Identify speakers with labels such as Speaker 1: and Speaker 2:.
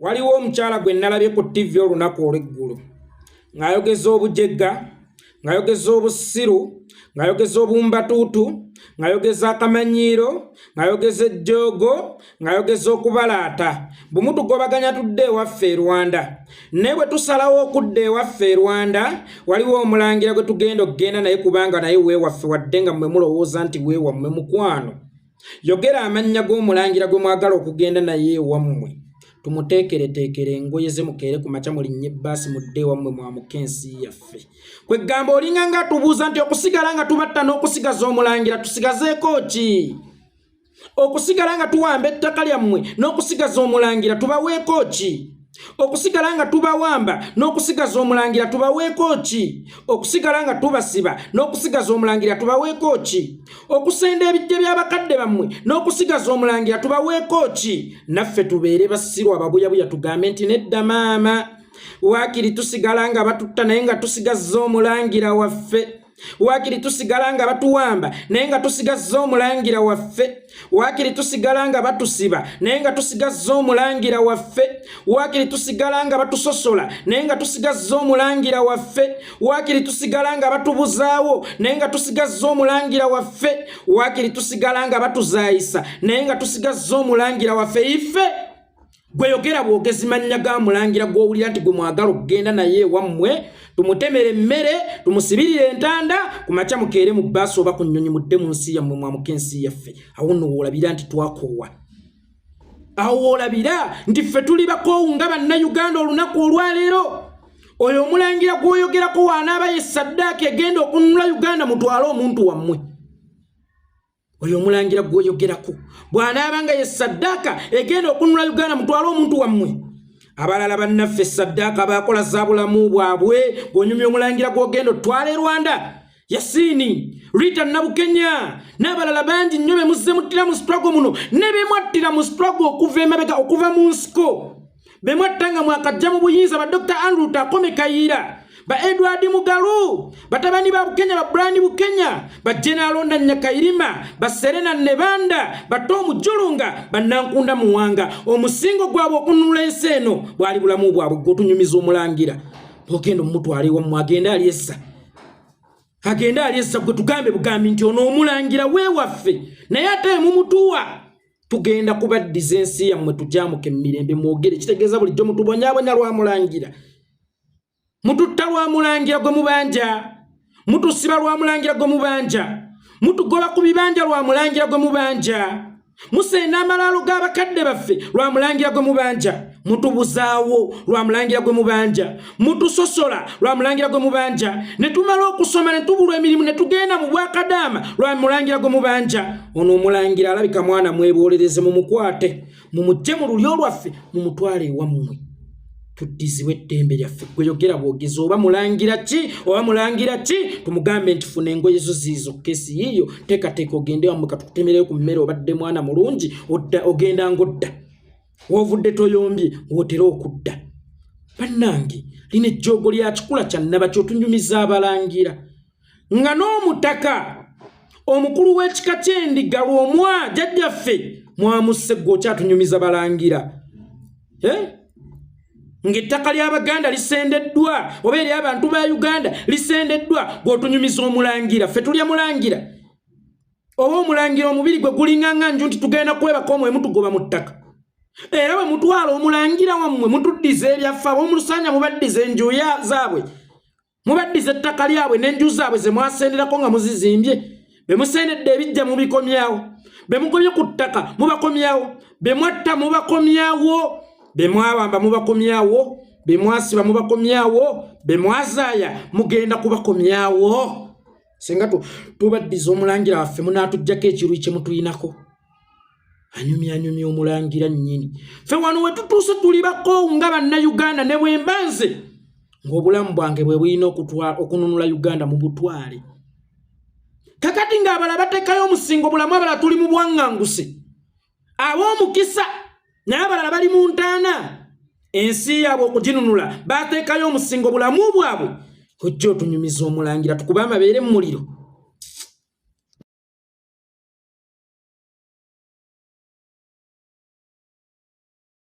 Speaker 1: waliwo omukyala gwe nalabye ku TV olunaku olw'eggulu ng'ayogeza obujegga, ng'ayogeza obusiru, ng'ayogeza obumbatuutu, ng'ayogeza akamanyiiro, ng'ayogeza ejjoogo, ng'ayogeza okubalaata. Bumu tugobaganya tudde ewaffe e Rwanda. Naye bwe tusalawo okudda ewaffe e Rwanda, waliwo omulangira gwe tugenda okugenda naye kubanga naye weewaffe wadde nga mmwe mulowooza nti weewammwe mukwano. Yogera amannya g'omulangira gwe mwagala okugenda naye ewammwe. Tumuteekereteekere engoye ze mukeere ku makya mulinnye ebbaasi mudde ewammwe mwamuka ensi yaffe. Kwe ggamba olinga nga tubuuza nti okusigala nga tubatta n'okusigaza omulangira tusigazeeko ki? Okusigala nga tuwamba ettaka lyammwe n'okusigaza omulangira tubaweeko ki? Okusigala nga tubawamba n'okusigaza omulangira tubaweeko ki? Okusigala nga tubasiba n'okusigaza omulangira tubaweeko ki? Okusenda ebijje by'abakadde bammwe n'okusigaza omulangira tubaweeko ki? Naffe tubeere basirwa ababuyabuya tugambe nti nedda maama waakiri tusigala nga batutta naye nga tusigazza omulangira waffe. Waakiri tusigala nga batuwamba naye nga tusigazza omulangira waffe. Waakiri tusigala nga batusiba naye nga tusigazza omulangira waffe. Waakiri tusigala nga batusosola naye nga tusigazza omulangira waffe. Waakiri tusigala nga batubuzaawo naye nga tusigazza omulangira waffe. Waakiri tusigala nga batuzaayisa naye nga tusigazza omulangira waffe. Ife gwe yogera bwogezi mannya ga mulangira gw'owulira nti gwe mwagala okugenda naye ewammwe, tumutemere emmere, tumusibirire entanda, ku makya mukeere mu bbaasi oba ku nnyonyi mudde mu nsi yammwe mwamuka ensi yaffe. Awo nno woolabira nti twakoowa. Awo woolabira nti ffe tuli bakoowu nga bannayuganda olunaku olwaleero. Oyo omulangira gw'oyogerako waanaaba ye Saddaaka egenda okununula Uganda mutwale omuntu wammwe. Oyo omulangira gw'oyogerako bw'anaabanga ye Saddaaka egenda okununula Uganda mutwale omuntu wammwe. Abalala bannaffe Saddaaka baakola za bulamu bwabwe bw'onyumya omulangira gw'ogenda otwala e Rwanda. Yasini, Rita Nabukenya n'abalala bangi nnyo be muzze muttira mu struggle muno ne be mwattira mu struggle okuva emabega okuva mu nsiko. Be mwattanga mwakajja mu buyinza ba Dr. Andrew Takome Kayiira, ba Edward Mugalu, batabani ba Bukenya ba Brian Bukenya, ba General Ndanya Kayirima, ba Serena Nebanda, ba Tom Julunga, ba Nankunda Muwanga. Omusingo gwabwe okununula ensi eno bwali bulamu bwabwe gwotunyumiza omulangira. Bwogenda omutwale wammwe agenda alyessa. Agenda alyessa gwe tugambe bugambi nti ono omulangira weewaffe naye ate mumutuwa. Tugenda kubaddiza ensi yammwe tujaamuke emirembe mwogere kitegeeza bulijjo mutubonyaabonya lwa mulangira. Mututta lwa mulangira gwe mubanja, mutusiba lwa mulangira gwe mubanja, mutugoba ku bibanja lwa mulangira gwe mubanja, musenda amalaalo g'abakadde baffe lwa mulangira gwe mubanja, mutubuzaawo lwa mulangira gwe mubanja, mutusosola lwa mulangira gwe mubanja, ne tumala okusoma ne tubulwa emirimu ne tugenda mu bwakadaama lwa mulangira gwe mubanja. Ono omulangira alabika mwana mweboolereze mumukwate mumugye mu lulyo lwaffe mumutwale ewammwe. Tuddizibwe eddembe lyaffe. Gwe yogera bwogezi oba mulangira ki oba mulangira ki, tumugambe nti funa engoye zo ziizo kesi yiyo teekateeka ogende wammwe katukutemereyo ku mmere obadde mwana mulungi ogenda ng'odda. Wovudde toyombye wotera okudda. Bannange lino ejjoogo lya kikula kya Nnabaki otunyumiza abalangira. Nga n'omutaka omukulu w'ekika ky'endiga lw'omwa jjajjaffe mwamusse gwe okyatunyumiza balangira. Ng'ettaka ly'Abaganda lisendeddwa oba ery'abantu ba Uganda lisendeddwa gw'otunyumiza omulangira. Ffe tulya mulangira oba omulangira omubiri gwe gulinga nju nti tugenda kwebaka omwemu tugoba mu ttaka. Era bwe mutwala omulangira wammwe mutuddiza ebyaffe ab'omulusanya mubaddiza enju zaabwe, mubaddiza ettaka lyabwe n'enju zaabwe ze mwasenderako nga muzizimbye. Be musendedde ebijja mubikomyawo, be mugobye ku ttaka mubakomyawo, be mwatta mubakomyawo, be mwawamba mubakomyawo, be mwasiba mubakomyawo, be mwazaaya mugenda kubakomyawo. Singa tubaddiza omulangira waffe munaatuggyako ekiruyi kye mutuyinako. Anyumya omulangira nnyini. Ffe wano we tutuuse tuli bakoowu nga bannayuganda ne bwe mbanze ng'obulamu bwange bwe bulina okununula Uganda mu butwale. Kakati ng'abalala bateekayo omusingo bulamu, abalala tuli mu bwaŋŋanguse. Ab'omukisa naye abalala bali mu ntaana. Ensi yaabwe okuginunula bateekayo omusingo bulamu bwabwe. Ojja otunyumiza omulangira tukube amabeere mu muliro.